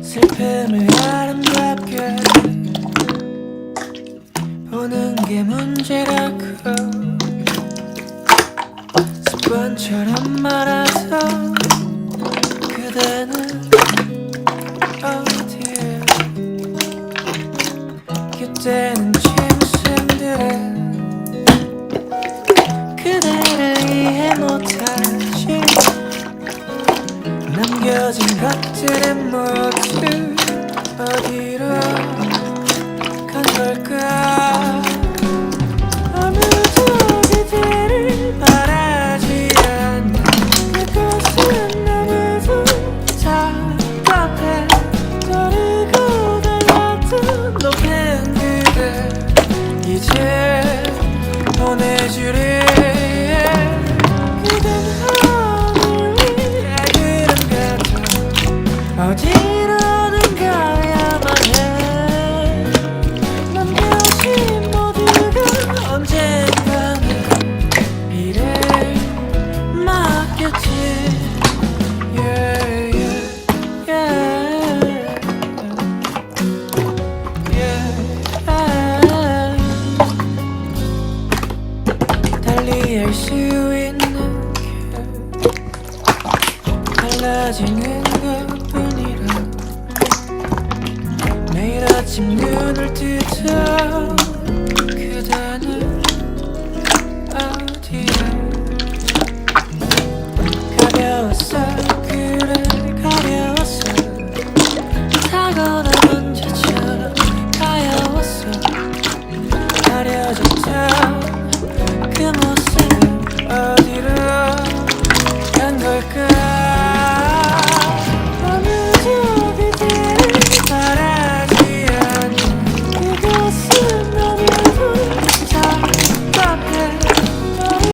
슬픔을 아름답게 보는 게 문제라고 습관처럼 말아서 그대는 어디에 그때는 짐승들은 그대를 이해 못하지 남겨진 것들은 모두 어디로 간 걸까 아무도 그대를 바라지 않는 그것은 너무도 답답해 떠르고 달렸던 높은 그대 이제 보내주리